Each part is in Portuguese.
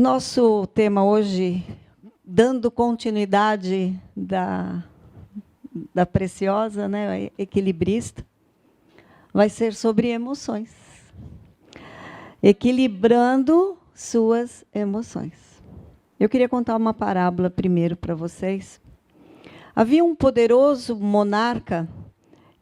Nosso tema hoje, dando continuidade da Preciosa, né, equilibrista, vai ser sobre emoções. Equilibrando suas emoções. Eu queria contar uma parábola primeiro para vocês. Havia um poderoso monarca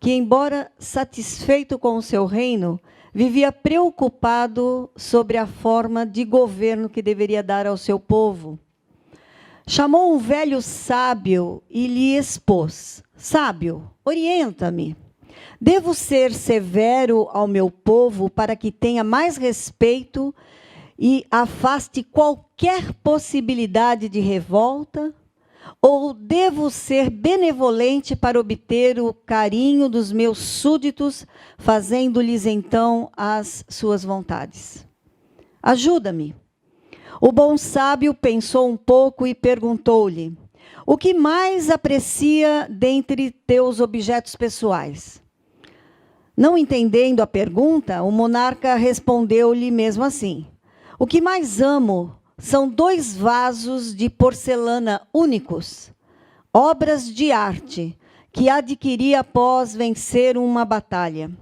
que, embora satisfeito com o seu reino, vivia preocupado sobre a forma de governo que deveria dar ao seu povo. Chamou um velho sábio e lhe expôs: Sábio, orienta-me. Devo ser severo ao meu povo para que tenha mais respeito e afaste qualquer possibilidade de revolta? Ou devo ser benevolente para obter o carinho dos meus súditos, fazendo-lhes então as suas vontades? Ajuda-me. O bom sábio pensou um pouco e perguntou-lhe: O que mais aprecia dentre teus objetos pessoais? Não entendendo a pergunta, o monarca respondeu-lhe mesmo assim: O que mais amo são 2 vasos de porcelana únicos, obras de arte, que adquiri após vencer uma batalha.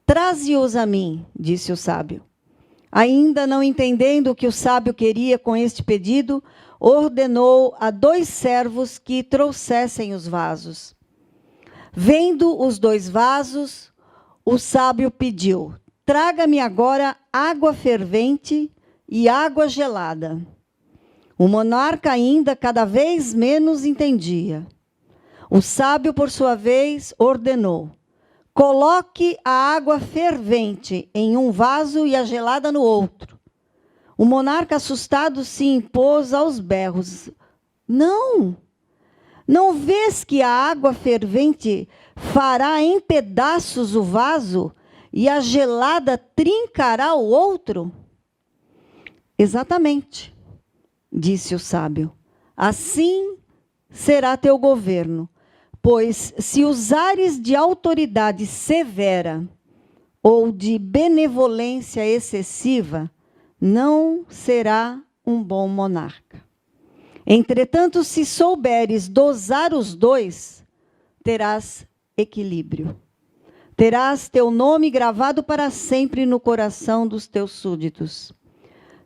Traze-os a mim, disse o sábio. Ainda não entendendo o que o sábio queria com este pedido, ordenou a 2 servos que trouxessem os vasos. Vendo os 2 vasos, o sábio pediu: Traga-me agora água fervente e água gelada. O monarca ainda cada vez menos entendia. O sábio, por sua vez, ordenou: Coloque a água fervente em um vaso e a gelada no outro. O monarca, assustado, se impôs aos berros: Não! Não vês que a água fervente fará em pedaços o vaso e a gelada trincará o outro? Exatamente, disse o sábio. Assim será teu governo, pois se usares de autoridade severa ou de benevolência excessiva, não será um bom monarca. Entretanto, se souberes dosar os 2, terás equilíbrio. Terás teu nome gravado para sempre no coração dos teus súditos.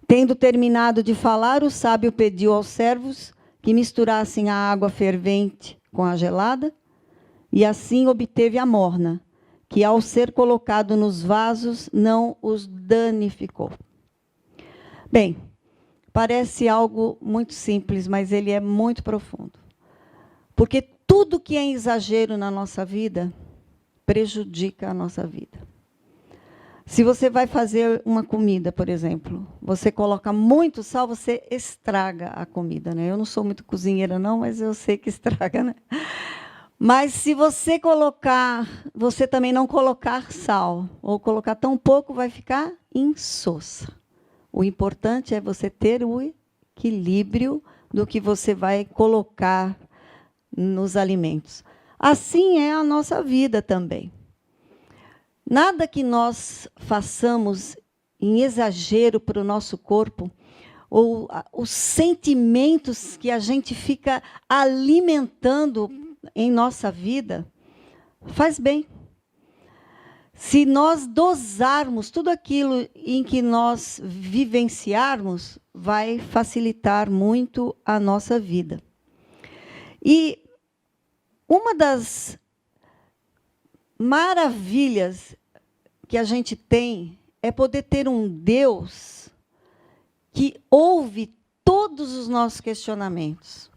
Tendo terminado de falar, o sábio pediu aos servos que misturassem a água fervente com a gelada, e assim obteve a morna, que ao ser colocado nos vasos não os danificou. Bem, parece algo muito simples, mas ele é muito profundo. Porque tudo que é exagero na nossa vida prejudica a nossa vida. Se você vai fazer uma comida, por exemplo, você coloca muito sal, você estraga a comida, né? Eu não sou muito cozinheira, não, mas eu sei que estraga, né? Mas se você também não colocar sal, ou colocar tão pouco, vai ficar insossa. O importante é você ter o equilíbrio do que você vai colocar nos alimentos. Assim é a nossa vida também. Nada que nós façamos em exagero para o nosso corpo, ou os sentimentos que a gente fica alimentando em nossa vida, faz bem. Se nós dosarmos tudo aquilo em que nós vivenciarmos, vai facilitar muito a nossa vida. E uma das maravilhas que a gente tem é poder ter um Deus que ouve todos os nossos questionamentos.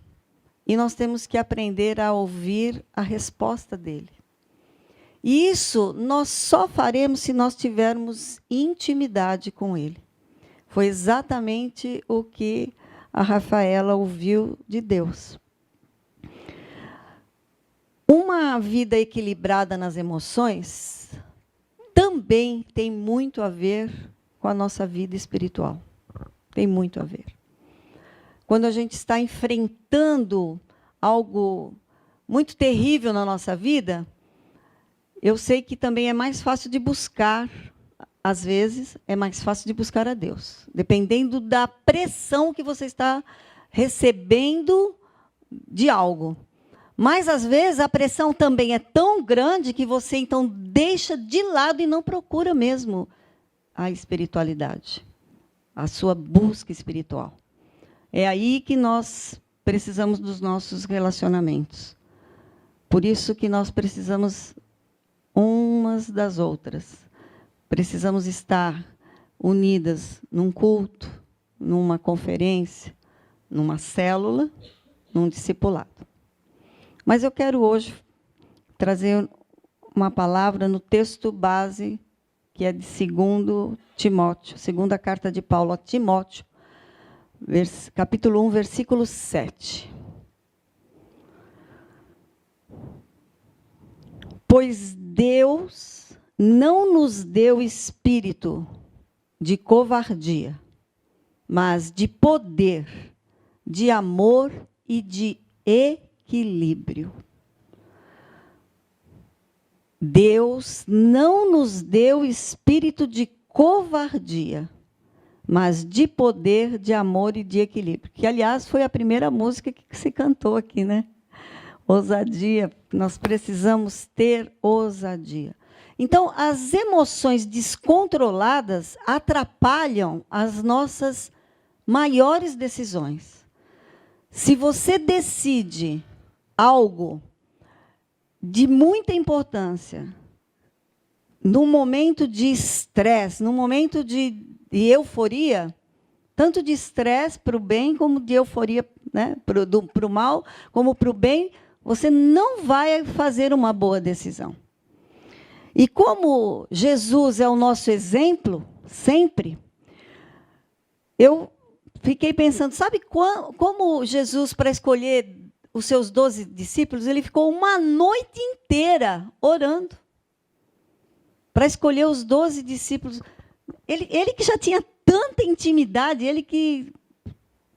E nós temos que aprender a ouvir a resposta dele. E isso nós só faremos se nós tivermos intimidade com ele. Foi exatamente o que a Rafaela ouviu de Deus. Uma vida equilibrada nas emoções também tem muito a ver com a nossa vida espiritual. Tem muito a ver. Quando a gente está enfrentando algo muito terrível na nossa vida, eu sei que também é mais fácil de buscar às vezes, é mais fácil de buscar a Deus, dependendo da pressão que você está recebendo de algo. Mas, às vezes, a pressão também é tão grande que você, então, deixa de lado e não procura mesmo a espiritualidade, a sua busca espiritual. É aí que nós precisamos dos nossos relacionamentos. Por isso que nós precisamos umas das outras. Precisamos estar unidas num culto, numa conferência, numa célula, num discipulado. Mas eu quero hoje trazer uma palavra no texto base, que é de 2 Timóteo, segunda carta de Paulo a Timóteo, capítulo 1, versículo 7. Pois Deus não nos deu espírito de covardia, mas de poder, de amor e de equilíbrio. Deus não nos deu espírito de covardia, mas de poder, de amor e de equilíbrio. Que, aliás, foi a primeira música que se cantou aqui, né? Ousadia. Nós precisamos ter ousadia. Então, as emoções descontroladas atrapalham as nossas maiores decisões. Se você decide algo de muita importância, num momento de estresse, num momento de euforia, tanto de estresse para o bem, como de euforia, né, para o mal, como para o bem, você não vai fazer uma boa decisão. E como Jesus é o nosso exemplo, sempre, eu fiquei pensando, sabe como Jesus, para escolher os seus 12 discípulos, ele ficou uma noite inteira orando para escolher os 12 discípulos. Ele que já tinha tanta intimidade, ele que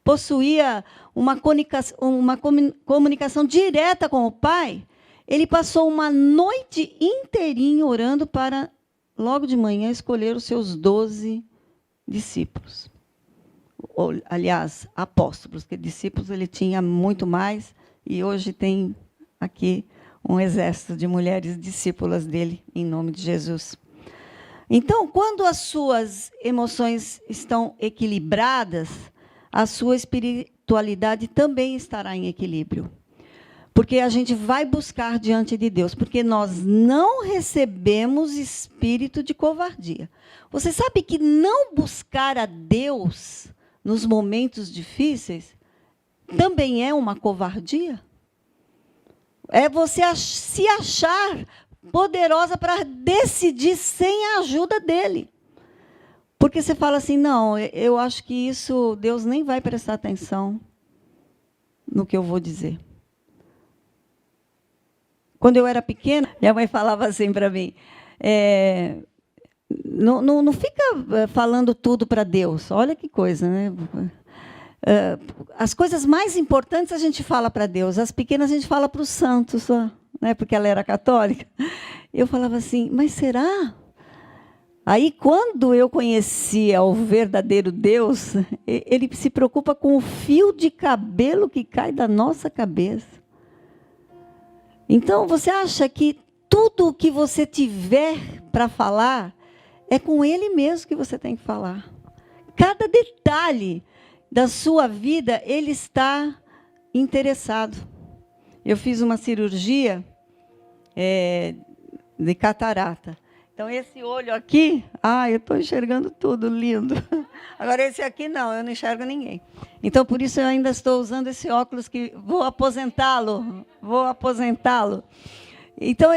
possuía uma comunicação direta com o Pai, ele passou uma noite inteirinha orando para, logo de manhã, escolher os seus 12 discípulos. Ou, aliás, apóstolos, porque discípulos ele tinha muito mais, e hoje tem aqui um exército de mulheres discípulas dele, em nome de Jesus. Então, quando as suas emoções estão equilibradas, a sua espiritualidade também estará em equilíbrio. Porque a gente vai buscar diante de Deus, porque nós não recebemos espírito de covardia. Você sabe que não buscar a Deus nos momentos difíceis também é uma covardia? É você se achar poderosa para decidir sem a ajuda dele. Porque você fala assim, não, eu acho que isso, Deus nem vai prestar atenção no que eu vou dizer. Quando eu era pequena, minha mãe falava assim para mim, não fica falando tudo para Deus. Olha que coisa, né? As coisas mais importantes a gente fala para Deus, as pequenas a gente fala para os santos, né? Porque ela era católica. Eu falava assim, mas será? Aí, quando eu conhecia o verdadeiro Deus, ele se preocupa com o fio de cabelo que cai da nossa cabeça. Então, você acha que tudo o que você tiver para falar é com ele mesmo que você tem que falar. Cada detalhe da sua vida, ele está interessado. Eu fiz uma cirurgia de catarata. Então, esse olho aqui, eu estou enxergando tudo, lindo. Agora, esse aqui, não, eu não enxergo ninguém. Então, por isso, eu ainda estou usando esse óculos que vou aposentá-lo. Então,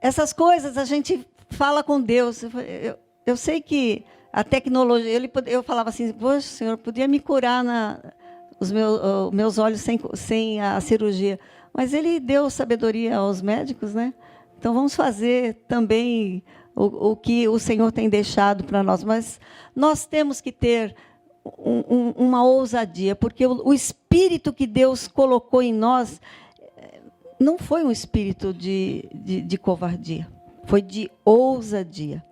essas coisas a gente fala com Deus. Eu sei que a tecnologia... Eu falava assim, poxa, Senhor, podia me curar os meus olhos sem a cirurgia. Mas Ele deu sabedoria aos médicos, né? Então, vamos fazer também o que o Senhor tem deixado para nós. Mas nós temos que ter uma ousadia, porque o espírito que Deus colocou em nós não foi um espírito de covardia, foi de ousadia.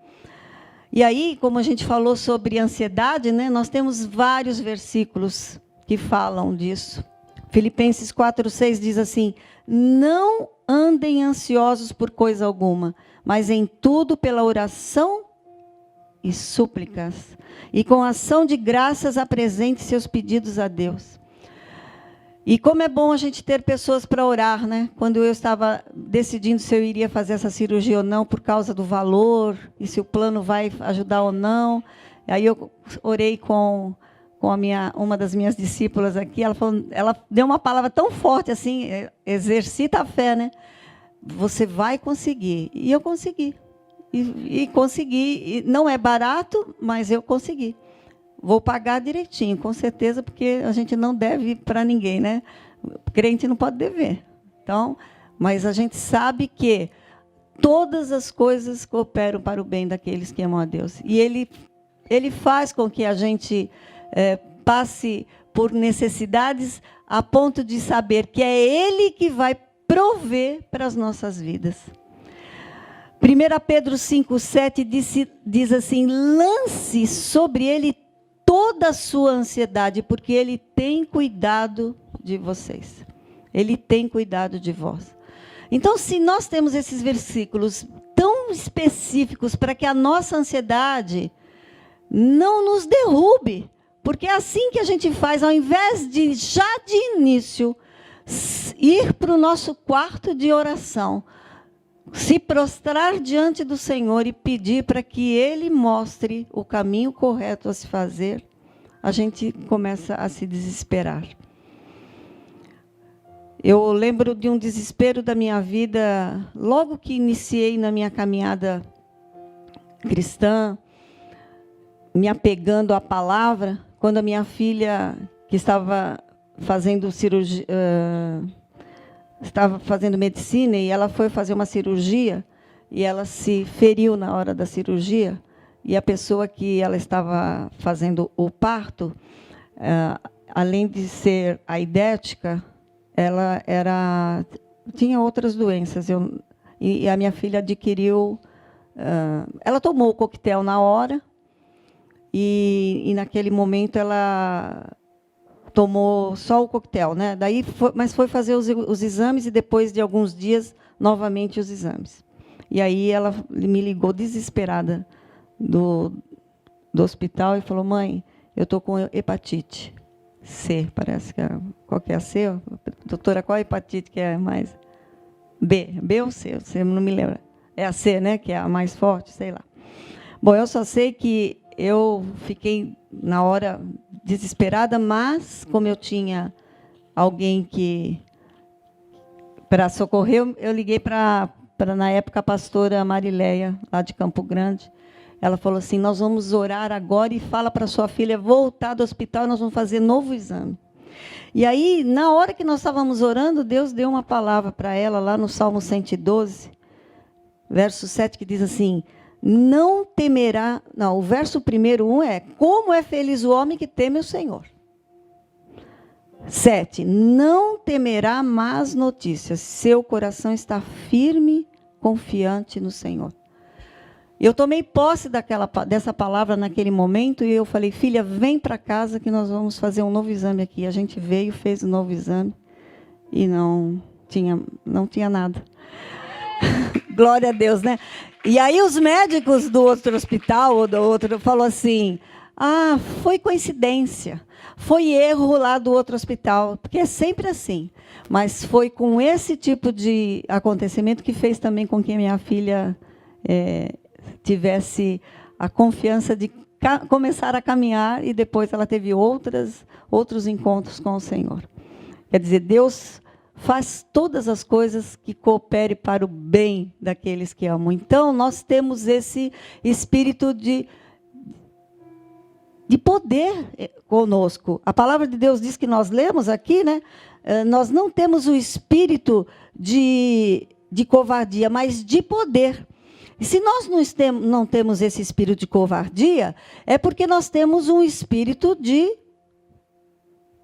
E aí, como a gente falou sobre ansiedade, né, nós temos vários versículos que falam disso. Filipenses 4:6 diz assim: não andem ansiosos por coisa alguma, mas em tudo pela oração e súplicas, e com ação de graças apresente seus pedidos a Deus. E como é bom a gente ter pessoas para orar, né? Quando eu estava decidindo se eu iria fazer essa cirurgia ou não, por causa do valor, e se o plano vai ajudar ou não. Aí eu orei com uma das minhas discípulas aqui, ela deu uma palavra tão forte assim, exercita a fé, né? Você vai conseguir. E eu consegui. E consegui. E não é barato, mas eu consegui. Vou pagar direitinho, com certeza, porque a gente não deve para ninguém, né? Crente não pode dever. Então, mas a gente sabe que todas as coisas cooperam para o bem daqueles que amam a Deus. E Ele faz com que a gente passe por necessidades a ponto de saber que é Ele que vai prover para as nossas vidas. 1 Pedro 5,7 diz assim: lance sobre Ele toda a sua ansiedade, porque Ele tem cuidado de vocês. Ele tem cuidado de vós. Então, se nós temos esses versículos tão específicos para que a nossa ansiedade não nos derrube, porque é assim que a gente faz, ao invés de, já de início, ir para o nosso quarto de oração, se prostrar diante do Senhor e pedir para que Ele mostre o caminho correto a se fazer, a gente começa a se desesperar. Eu lembro de um desespero da minha vida, logo que iniciei na minha caminhada cristã, me apegando à palavra, quando a minha filha, que estava fazendo cirurgia, estava fazendo medicina, e ela foi fazer uma cirurgia, e ela se feriu na hora da cirurgia, e a pessoa que ela estava fazendo o parto, além de ser aidética, ela tinha outras doenças. E a minha filha adquiriu... ela tomou o coquetel na hora, e naquele momento ela tomou só o coquetel, né? Mas foi fazer os exames, e depois de alguns dias, novamente os exames. E aí ela me ligou desesperada do hospital e falou: mãe, eu estou com hepatite C, parece que é. Qual que é a C? Doutora, qual a hepatite que é mais? B ou C? Você não me lembra. É a C, né? Que é a mais forte, sei lá. Bom, eu só sei que eu fiquei, na hora, desesperada, mas, como eu tinha alguém para socorrer, eu liguei para, na época, a pastora Marileia, lá de Campo Grande. Ela falou assim: nós vamos orar agora e fala para sua filha voltar do hospital e nós vamos fazer novo exame. E aí, na hora que nós estávamos orando, Deus deu uma palavra para ela, lá no Salmo 112, verso 7, que diz assim: não temerá... Não, o verso primeiro, 1 é: como é feliz o homem que teme o Senhor. 7, não temerá más notícias, seu coração está firme, confiante no Senhor. Eu tomei posse dessa palavra naquele momento, e eu falei: filha, vem para casa que nós vamos fazer um novo exame aqui. A gente veio, fez um novo exame, e não tinha nada. Glória a Deus, né? E aí os médicos do outro hospital, ou do outro, falou assim: ah, foi coincidência, foi erro lá do outro hospital, porque é sempre assim. Mas foi com esse tipo de acontecimento que fez também com que a minha filha tivesse a confiança de começar a caminhar, e depois ela teve outros encontros com o Senhor. Quer dizer, Deus faz todas as coisas que cooperem para o bem daqueles que amam. Então, nós temos esse espírito de poder conosco. A palavra de Deus diz, que nós lemos aqui, né? Nós não temos o espírito de covardia, mas de poder. E se nós não temos esse espírito de covardia, é porque nós temos um espírito de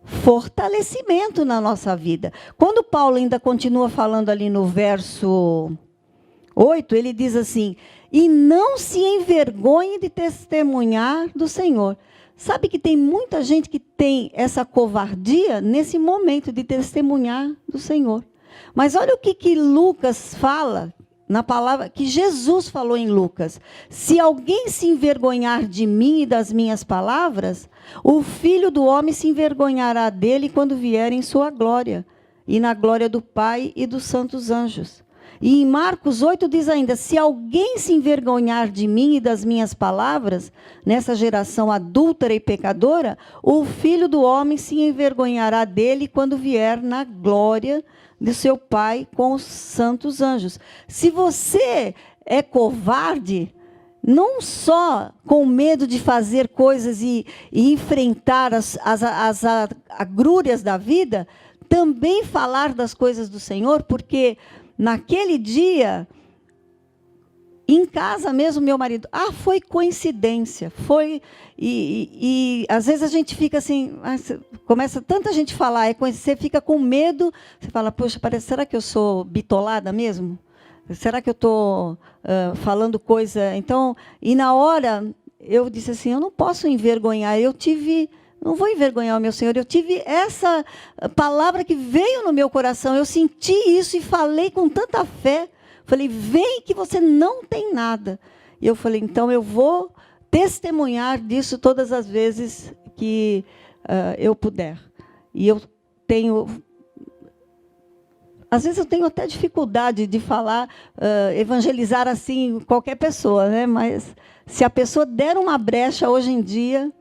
fortalecimento na nossa vida. Quando Paulo ainda continua falando ali no verso 8, ele diz assim: e não se envergonhe de testemunhar do Senhor. Sabe que tem muita gente que tem essa covardia nesse momento de testemunhar do Senhor. Mas olha o que Lucas fala, na palavra que Jesus falou em Lucas. Se alguém se envergonhar de mim e das minhas palavras, o Filho do Homem se envergonhará dele quando vier em sua glória, e na glória do Pai e dos santos anjos. E em Marcos 8 diz ainda, se alguém se envergonhar de mim e das minhas palavras, nessa geração adúltera e pecadora, o Filho do Homem se envergonhará dele quando vier na glória de seu Pai com os santos anjos. Se você é covarde, não só com medo de fazer coisas e enfrentar as agrúrias da vida, também falar das coisas do Senhor, porque naquele dia, em casa mesmo, meu marido, foi coincidência, foi, e às vezes a gente fica assim, começa tanta gente falar, você fica com medo, você fala, poxa, será que eu sou bitolada mesmo? Será que eu estou falando coisa? Então, e na hora, eu disse assim, eu não posso envergonhar, não vou envergonhar o meu Senhor, eu tive essa palavra que veio no meu coração, eu senti isso e falei com tanta fé, falei, vem que você não tem nada. E eu falei, então eu vou testemunhar disso todas as vezes que eu puder. E eu tenho... Às vezes eu tenho até dificuldade de falar, evangelizar assim qualquer pessoa, né? Mas se a pessoa der uma brecha hoje em dia,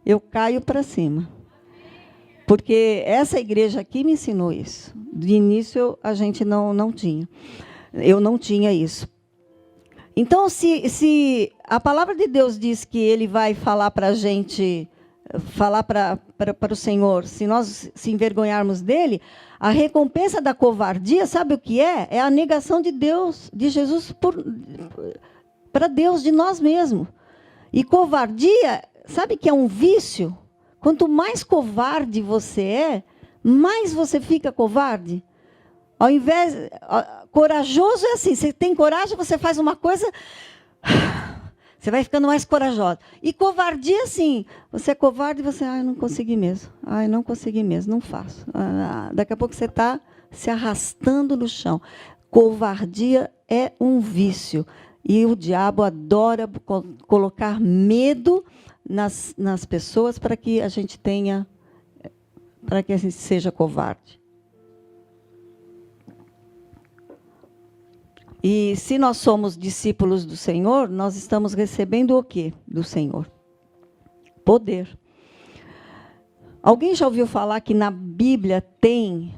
eu caio para cima. Porque essa igreja aqui me ensinou isso. De início, a gente não tinha. Eu não tinha isso. Então, se a palavra de Deus diz que Ele vai falar para a gente, falar para o Senhor, se nós se envergonharmos dEle, a recompensa da covardia, sabe o que é? É a negação de Deus, de Jesus para Deus, de nós mesmos. E covardia, sabe que é um vício? Quanto mais covarde você é, mais você fica covarde. Ao invés... Corajoso é assim, você tem coragem, você faz uma coisa, você vai ficando mais corajosa. E covardia, assim, você é covarde e você, eu não consegui mesmo. Não consegui mesmo, não faço. Daqui a pouco você está se arrastando no chão. Covardia é um vício. E o diabo adora colocar medo nas pessoas para que a gente seja covarde. E se nós somos discípulos do Senhor, nós estamos recebendo o quê do Senhor? Poder. Alguém já ouviu falar que na Bíblia tem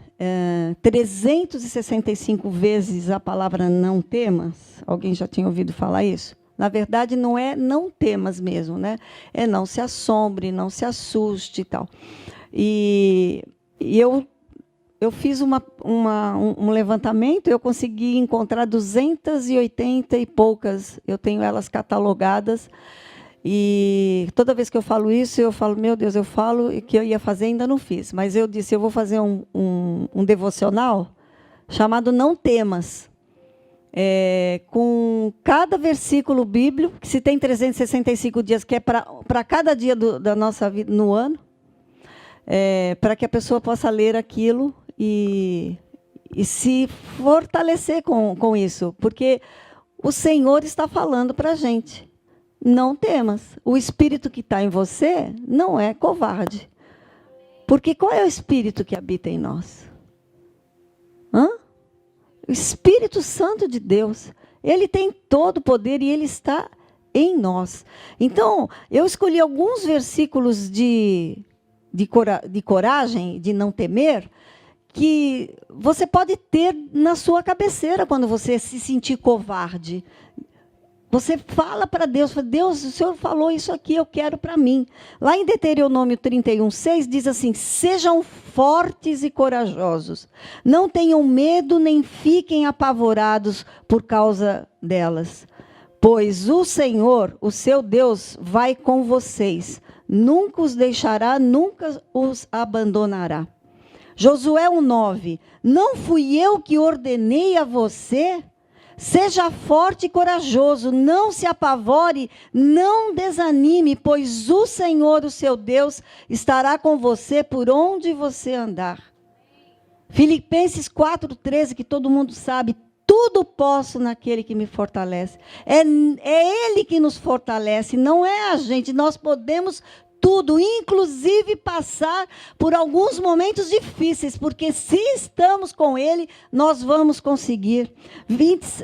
365 vezes a palavra não temas? Alguém já tinha ouvido falar isso? Na verdade, não é não temas mesmo, né? É não se assombre, não se assuste e tal. E eu fiz um levantamento, eu consegui encontrar 280 e poucas, eu tenho elas catalogadas, e toda vez que eu falo isso, eu falo, meu Deus, eu falo que eu ia fazer, ainda não fiz, mas eu disse, eu vou fazer um devocional chamado Não Temas, com cada versículo bíblico, que se tem 365 dias, que é para cada dia da nossa vida no ano, para que a pessoa possa ler aquilo e se fortalecer com isso, porque o Senhor está falando para a gente, não temas. O Espírito que está em você não é covarde. Porque qual é o Espírito que habita em nós? O Espírito Santo de Deus. Ele tem todo o poder e Ele está em nós. Então, eu escolhi alguns versículos de coragem, de não temer, que você pode ter na sua cabeceira quando você se sentir covarde. Você fala para Deus, Deus, o Senhor falou isso aqui, eu quero para mim. Lá em Deuteronômio 31:6 diz assim, sejam fortes e corajosos, não tenham medo nem fiquem apavorados por causa delas, pois o Senhor, o seu Deus, vai com vocês, nunca os deixará, nunca os abandonará. Josué 1:9, não fui eu que ordenei a você? Seja forte e corajoso, não se apavore, não desanime, pois o Senhor, o seu Deus, estará com você por onde você andar. Filipenses 4,13, que todo mundo sabe, tudo posso naquele que me fortalece. É Ele que nos fortalece, não é a gente. Nós podemos tudo, inclusive passar por alguns momentos difíceis, porque se estamos com Ele, nós vamos conseguir.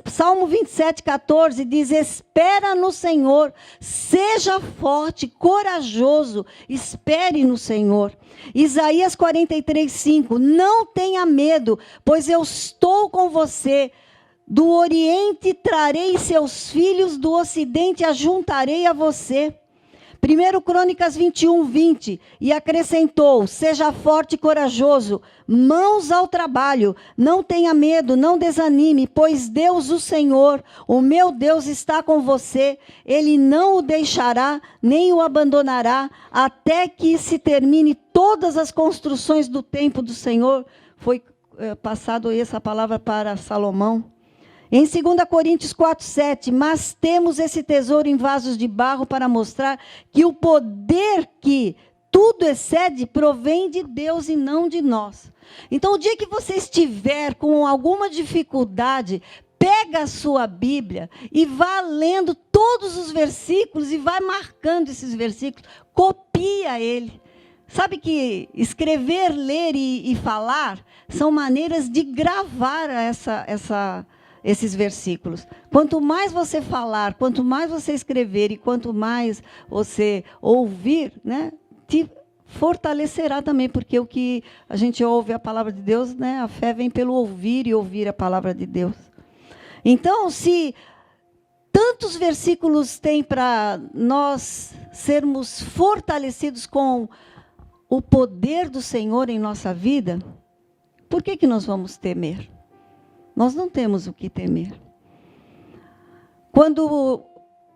Salmo 27,14 diz: espera no Senhor, seja forte, corajoso, espere no Senhor. Isaías 43,5, não tenha medo, pois eu estou com você. Do Oriente trarei seus filhos, do Ocidente ajuntarei a você. 1 Crônicas 21:20, e acrescentou: seja forte e corajoso, mãos ao trabalho, não tenha medo, não desanime, pois Deus, o Senhor, o meu Deus, está com você, Ele não o deixará, nem o abandonará, até que se termine todas as construções do templo do Senhor. Foi passado essa palavra para Salomão. Em 2 Coríntios 4,7, mas temos esse tesouro em vasos de barro para mostrar que o poder que tudo excede provém de Deus e não de nós. Então, o dia que você estiver com alguma dificuldade, pega a sua Bíblia e vá lendo todos os versículos e vai marcando esses versículos, copia ele. Sabe que escrever, ler e falar são maneiras de gravar esses versículos. Quanto mais você falar, quanto mais você escrever e quanto mais você ouvir, né, te fortalecerá também, porque o que a gente ouve a palavra de Deus, né, a fé vem pelo ouvir e ouvir a palavra de Deus. Então, se tantos versículos tem para nós sermos fortalecidos com o poder do Senhor em nossa vida, por que nós vamos temer? Nós não temos o que temer. Quando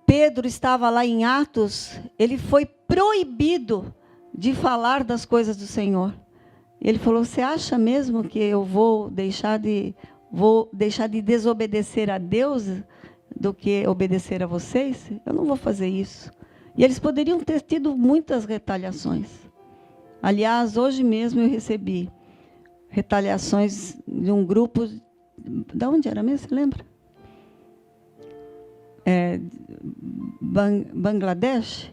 Pedro estava lá em Atos, ele foi proibido de falar das coisas do Senhor. Ele falou: você acha mesmo que eu vou deixar de desobedecer a Deus do que obedecer a vocês? Eu não vou fazer isso. E eles poderiam ter tido muitas retaliações. Aliás, hoje mesmo eu recebi retaliações de um grupo. De onde era mesmo, você lembra? Bangladesh.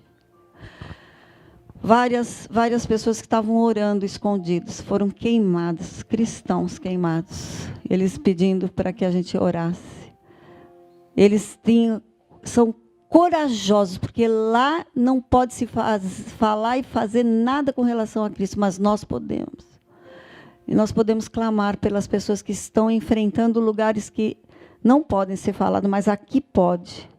Várias pessoas que estavam orando escondidos foram queimadas, cristãos queimados. Eles pedindo para que a gente orasse. Eles são corajosos, porque lá não pode se falar e fazer nada com relação a Cristo, mas nós podemos. E nós podemos clamar pelas pessoas que estão enfrentando lugares que não podem ser falados, mas aqui pode.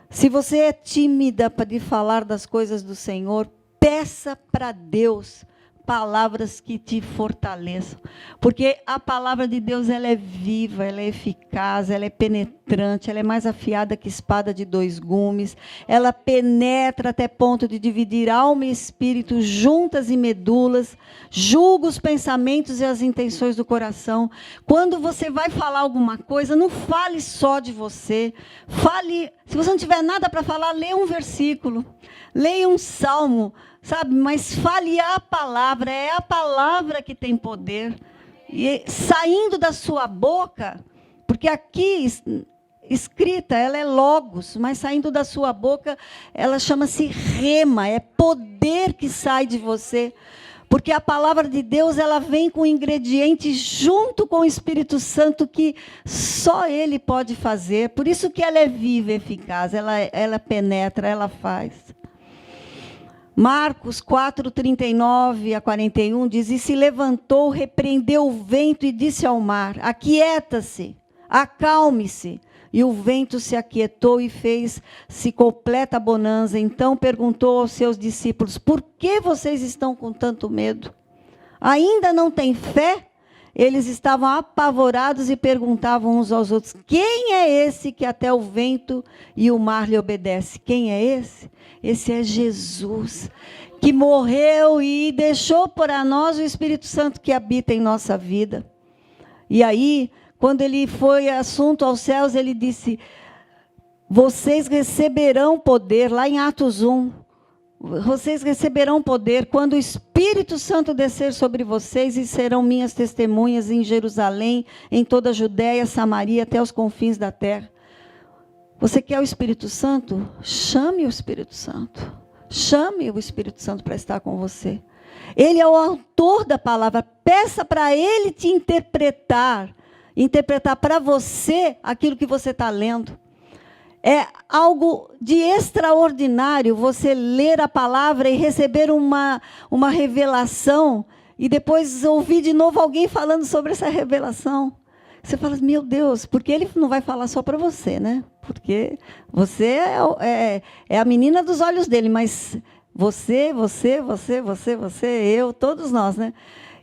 Se você é tímida de falar das coisas do Senhor, peça para Deus palavras que te fortaleçam. Porque a palavra de Deus, ela é viva, ela é eficaz, ela é penetrante, ela é mais afiada que espada de 2 gumes. Ela penetra até ponto de dividir alma e espírito, juntas e medulas, julga os pensamentos e as intenções do coração. Quando você vai falar alguma coisa, não fale só de você. Fale, se você não tiver nada para falar, leia um versículo, leia um salmo, sabe? Mas fale a palavra, é a palavra que tem poder. E saindo da sua boca, porque aqui escrita, ela é logos, mas saindo da sua boca, ela chama-se rema, é poder que sai de você. Porque a palavra de Deus, ela vem com ingredientes junto com o Espírito Santo que só Ele pode fazer. Por isso que ela é viva e eficaz, ela penetra, ela faz. Marcos 4:39 a 41 diz: e se levantou, repreendeu o vento e disse ao mar: aquieta-se, acalme-se. E o vento se aquietou e fez-se completa bonança. Então perguntou aos seus discípulos: por que vocês estão com tanto medo? Ainda não têm fé? Eles estavam apavorados e perguntavam uns aos outros: quem é esse que até o vento e o mar lhe obedece? Quem é esse? Esse é Jesus, que morreu e deixou para nós o Espírito Santo que habita em nossa vida. E aí, quando ele foi assunto aos céus, ele disse: vocês receberão poder, lá em Atos 1, vocês receberão poder quando o Espírito Santo descer sobre vocês e serão minhas testemunhas em Jerusalém, em toda a Judéia, Samaria, até os confins da terra. Você quer o Espírito Santo? Chame o Espírito Santo. Chame o Espírito Santo para estar com você. Ele é o autor da palavra. Peça para ele te interpretar para você aquilo que você está lendo. É algo de extraordinário você ler a palavra e receber uma revelação e depois ouvir de novo alguém falando sobre essa revelação. Você fala: meu Deus, porque ele não vai falar só para você, né? Porque você é a menina dos olhos dele, mas você, eu, todos nós, né?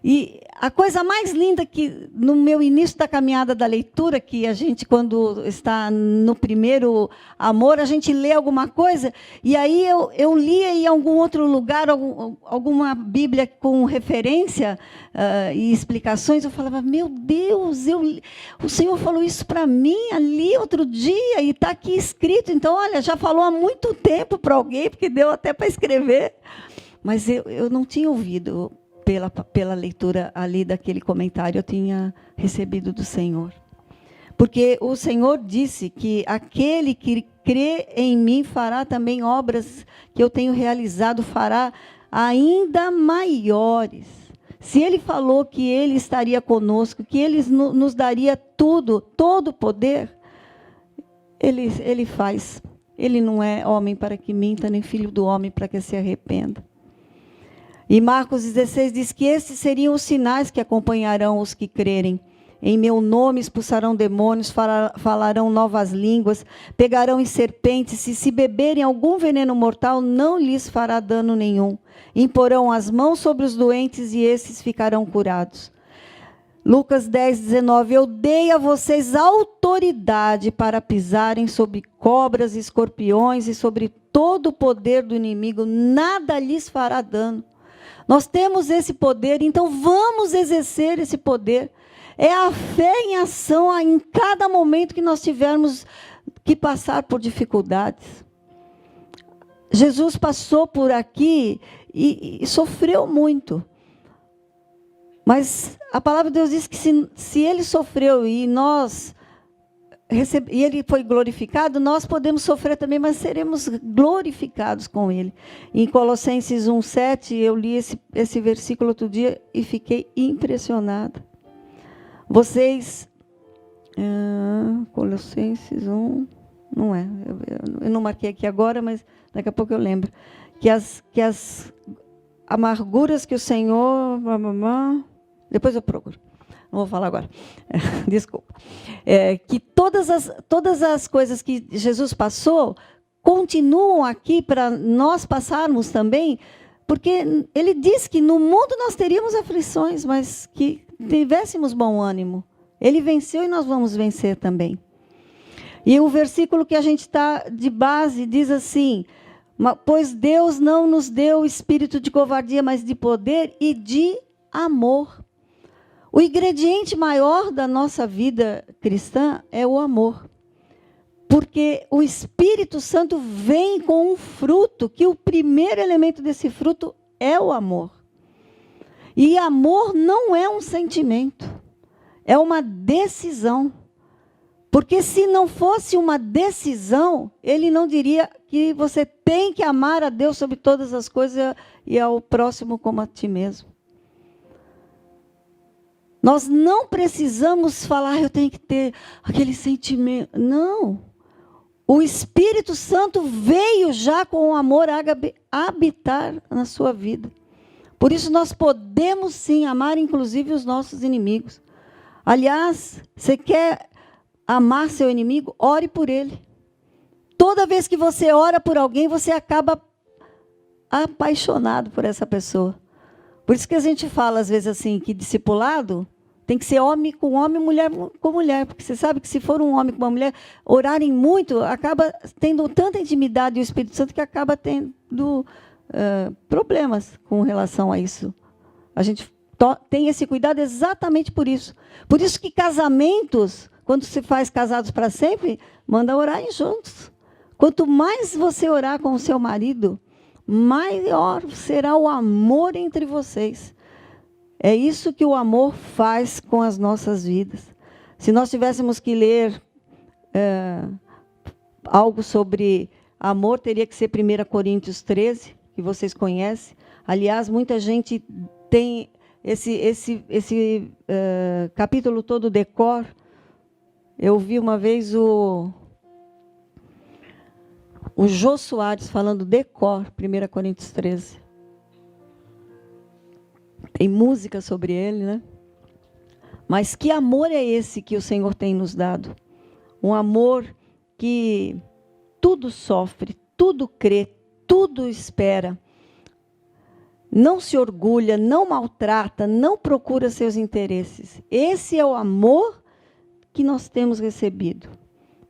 E a coisa mais linda que, no meu início da caminhada da leitura, que a gente, quando está no primeiro amor, a gente lê alguma coisa, e aí eu lia em algum outro lugar, alguma Bíblia com referência e explicações, eu falava: meu Deus, o Senhor falou isso para mim ali outro dia, e está aqui escrito. Então, olha, já falou há muito tempo para alguém, porque deu até para escrever, mas eu não tinha ouvido. Pela leitura ali daquele comentário, eu tinha recebido do Senhor. Porque o Senhor disse que aquele que crê em mim fará também obras que eu tenho realizado, fará ainda maiores. Se Ele falou que Ele estaria conosco, que Ele nos daria tudo, todo o poder, Ele faz. Ele não é homem para que minta, nem filho do homem para que se arrependa. E Marcos 16 diz que esses seriam os sinais que acompanharão os que crerem. Em meu nome expulsarão demônios, falarão novas línguas, pegarão em serpentes, e se beberem algum veneno mortal, não lhes fará dano nenhum. Imporão as mãos sobre os doentes e esses ficarão curados. Lucas 10, 19, eu dei a vocês autoridade para pisarem sobre cobras e escorpiões e sobre todo o poder do inimigo, nada lhes fará dano. Nós temos esse poder, então vamos exercer esse poder. É a fé em ação em cada momento que nós tivermos que passar por dificuldades. Jesus passou por aqui e sofreu muito. Mas a palavra de Deus diz que se ele sofreu e e ele foi glorificado, nós podemos sofrer também, mas seremos glorificados com ele. Em Colossenses 1:7, eu li esse versículo outro dia e fiquei impressionada. Vocês, Colossenses 1, não é, eu não marquei aqui agora, mas daqui a pouco eu lembro, que as amarguras que o Senhor, depois eu procuro. Não vou falar agora. Desculpa. Que todas as coisas que Jesus passou continuam aqui para nós passarmos também, porque ele diz que no mundo nós teríamos aflições, mas que tivéssemos bom ânimo. Ele venceu e nós vamos vencer também. E o versículo que a gente está de base diz assim: pois Deus não nos deu espírito de covardia, mas de poder e de amor. O ingrediente maior da nossa vida cristã é o amor. Porque o Espírito Santo vem com um fruto, que o primeiro elemento desse fruto é o amor. E amor não é um sentimento, é uma decisão. Porque se não fosse uma decisão, ele não diria que você tem que amar a Deus sobre todas as coisas e ao próximo como a ti mesmo. Nós não precisamos falar: eu tenho que ter aquele sentimento. Não. O Espírito Santo veio já com o amor habitar na sua vida. Por isso nós podemos sim amar inclusive os nossos inimigos. Aliás, você quer amar seu inimigo? Ore por ele. Toda vez que você ora por alguém, você acaba apaixonado por essa pessoa. Por isso que a gente fala às vezes assim, que discipulado tem que ser homem com homem, mulher com mulher. Porque você sabe que se for um homem com uma mulher, orarem muito, acaba tendo tanta intimidade do Espírito Santo que acaba tendo problemas com relação a isso. A gente tem esse cuidado exatamente por isso. Por isso que casamentos, quando se faz casados para sempre, manda orarem juntos. Quanto mais você orar com o seu marido, maior será o amor entre vocês. É isso que o amor faz com as nossas vidas. Se nós tivéssemos que ler algo sobre amor, teria que ser 1 Coríntios 13, que vocês conhecem. Aliás, muita gente tem esse capítulo todo decor. Eu vi uma vez o Jô Soares falando decor, 1 Coríntios 13. Tem música sobre ele, né? Mas que amor é esse que o Senhor tem nos dado? Um amor que tudo sofre, tudo crê, tudo espera. Não se orgulha, não maltrata, não procura seus interesses. Esse é o amor que nós temos recebido.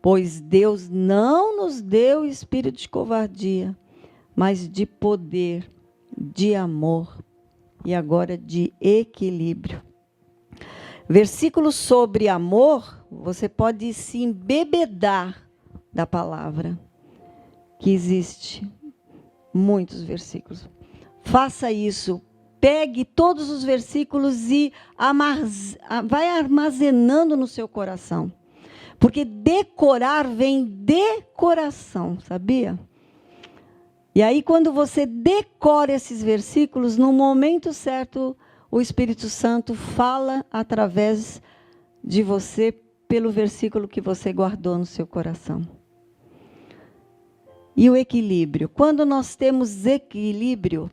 Pois Deus não nos deu espírito de covardia, mas de poder, de amor e agora de equilíbrio. Versículos sobre amor, você pode se embebedar da palavra, que existe muitos versículos. Faça isso, pegue todos os versículos e vai armazenando no seu coração. Porque decorar vem de coração, sabia? E aí, quando você decora esses versículos, no momento certo, o Espírito Santo fala através de você pelo versículo que você guardou no seu coração. E o equilíbrio. Quando nós temos equilíbrio,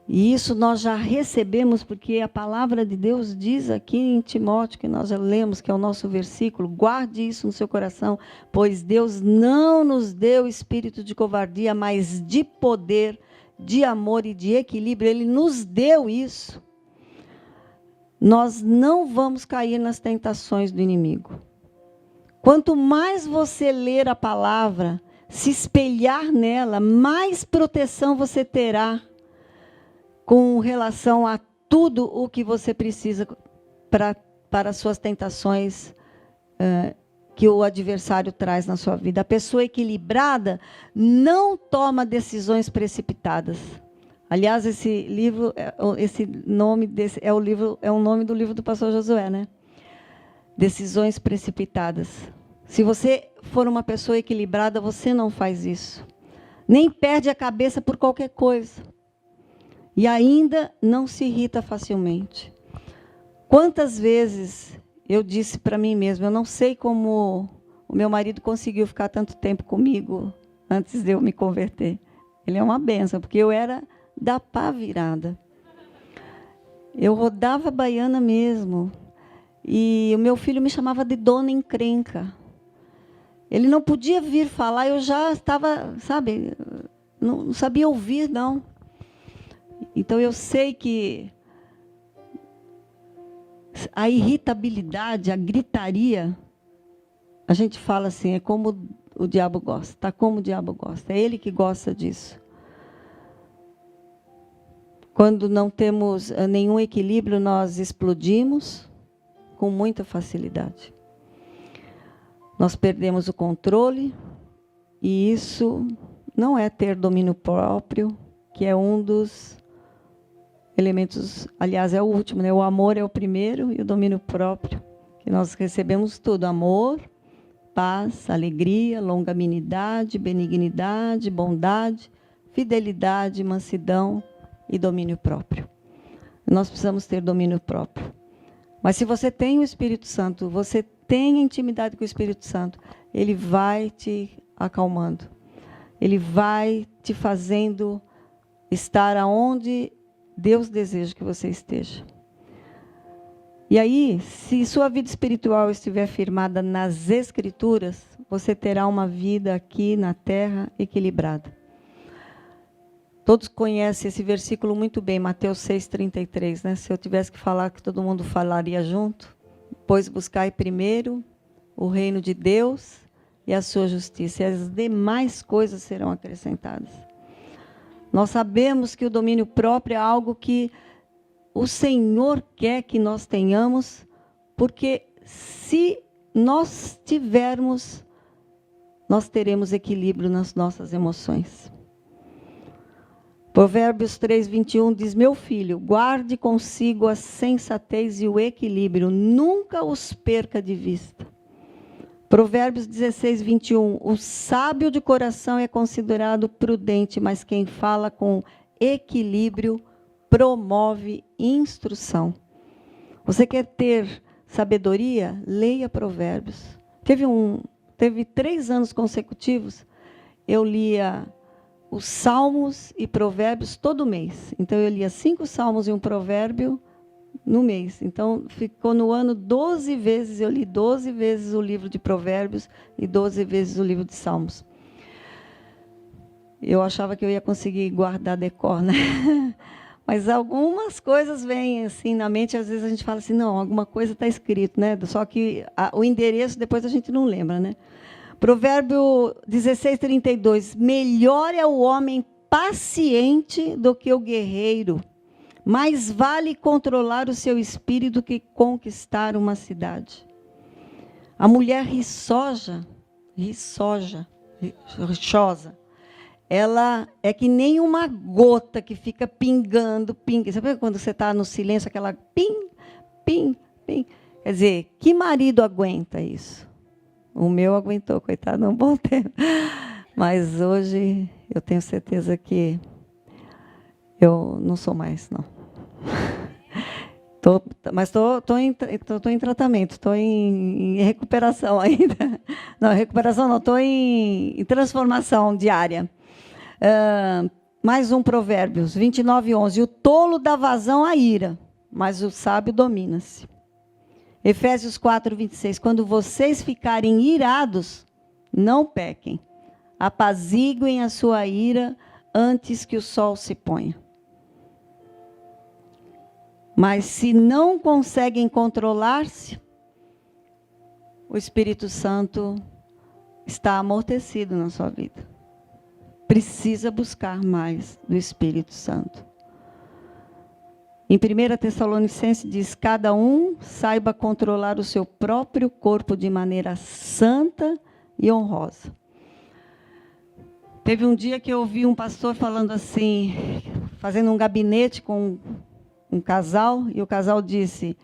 e isso nós já recebemos, porque a palavra de Deus diz aqui em Timóteo, que nós já lemos, que é o nosso versículo, guarde isso no seu coração, pois Deus não nos deu espírito de covardia, mas de poder, de amor e de equilíbrio. Ele nos deu isso. Nós não vamos cair nas tentações do inimigo. Quanto mais você ler a palavra, se espelhar nela, mais proteção você terá com relação a tudo o que você precisa para as suas tentações que o adversário traz na sua vida. A pessoa equilibrada não toma decisões precipitadas. Aliás, esse livro, esse nome é o nome do livro do pastor Josué, né? Decisões precipitadas. Se você for uma pessoa equilibrada, você não faz isso. Nem perde a cabeça por qualquer coisa. E ainda não se irrita facilmente. Quantas vezes eu disse para mim mesma, eu não sei como o meu marido conseguiu ficar tanto tempo comigo antes de eu me converter. Ele é uma benção, porque eu era da pá virada. Eu rodava baiana mesmo. E o meu filho me chamava de dona encrenca. Ele não podia vir falar, eu já estava, sabe, não sabia ouvir, não. Então, eu sei que a irritabilidade, a gritaria, a gente fala assim, é como o diabo gosta, tá como o diabo gosta, é ele que gosta disso. Quando não temos nenhum equilíbrio, nós explodimos com muita facilidade. Nós perdemos o controle, e isso não é ter domínio próprio, que é um dos elementos, aliás, é o último, né? O amor é o primeiro e o domínio próprio, que nós recebemos tudo: amor, paz, alegria, longanimidade, benignidade, bondade, fidelidade, mansidão e domínio próprio. Nós precisamos ter domínio próprio. Mas se você tem o Espírito Santo, você tem intimidade com o Espírito Santo, ele vai te acalmando. Ele vai te fazendo estar aonde Deus deseja que você esteja. E aí, se sua vida espiritual estiver firmada nas Escrituras, você terá uma vida aqui na terra equilibrada. Todos conhecem esse versículo muito bem, Mateus 6,33, né? Se eu tivesse que falar, que todo mundo falaria junto. Pois buscai primeiro o reino de Deus e a sua justiça, e as demais coisas serão acrescentadas. Nós sabemos que o domínio próprio é algo que o Senhor quer que nós tenhamos, porque se nós tivermos, nós teremos equilíbrio nas nossas emoções. Provérbios 3:21 diz: meu filho, guarde consigo a sensatez e o equilíbrio, nunca os perca de vista. Provérbios 16:21, o sábio de coração é considerado prudente, mas quem fala com equilíbrio promove instrução. Você quer ter sabedoria? Leia Provérbios. Teve 3 anos consecutivos, eu lia os Salmos e Provérbios todo mês. Então, eu lia 5 Salmos e um Provérbio no mês. Então, ficou no ano 12 vezes, eu li 12 vezes o livro de Provérbios e 12 vezes o livro de Salmos. Eu achava que eu ia conseguir guardar decor, né? Mas algumas coisas vêm assim na mente, às vezes a gente fala assim, não, alguma coisa está escrito, né? Só que o endereço depois a gente não lembra, né? Provérbio 16:32, melhor é o homem paciente do que o guerreiro, mais vale controlar o seu espírito do que conquistar uma cidade. A mulher rixosa, ela é que nem uma gota que fica pingando. Sabe quando você está no silêncio, aquela ping, ping, ping? Quer dizer, que marido aguenta isso? O meu aguentou, coitado, um bom tempo. Mas hoje eu tenho certeza que eu não sou mais, não. Mas estou em tratamento, estou em recuperação ainda. Não, recuperação não, estou em transformação diária. Mais um Provérbios 29:11. O tolo dá vazão à ira, mas o sábio domina-se. Efésios 4:26. Quando vocês ficarem irados, não pequem. Apaziguem a sua ira antes que o sol se ponha. Mas se não conseguem controlar-se, o Espírito Santo está amortecido na sua vida. Precisa buscar mais do Espírito Santo. Em 1 Tessalonicenses diz, cada um saiba controlar o seu próprio corpo de maneira santa e honrosa. Teve um dia que eu ouvi um pastor falando assim, fazendo um gabinete com um casal, e o casal disse,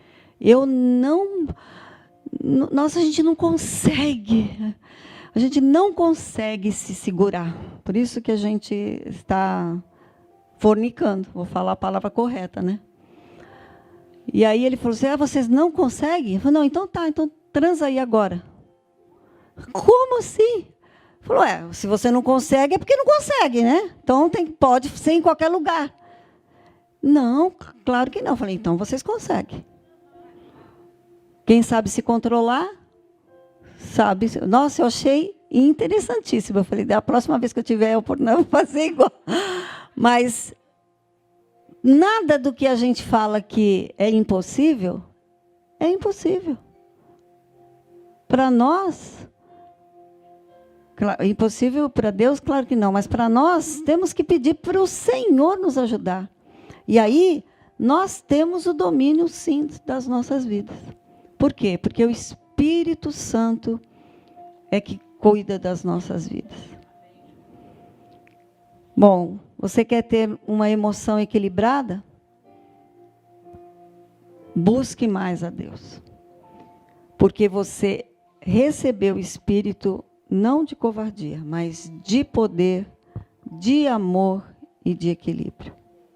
a gente não consegue se segurar. Por isso que a gente está fornicando, vou falar a palavra correta, né? E aí ele falou assim, vocês não conseguem? Eu falei, não, então tá, então transa aí agora. Como assim? Ele falou, se você não consegue, é porque não consegue, né? Então pode ser em qualquer lugar. Não, claro que não. Eu falei, então vocês conseguem. Quem sabe se controlar, sabe. Nossa, eu achei interessantíssimo. Eu falei, da próxima vez que eu tiver a oportunidade, eu vou fazer igual. Mas nada do que a gente fala que é impossível. Para nós, impossível para Deus, claro que não, mas para nós temos que pedir para o Senhor nos ajudar. E aí, nós temos o domínio, sim, das nossas vidas. Por quê? Porque o Espírito Santo é que cuida das nossas vidas. Bom, você quer ter uma emoção equilibrada? Busque mais a Deus. Porque você recebeu o Espírito não de covardia, mas de poder, de amor e de equilíbrio.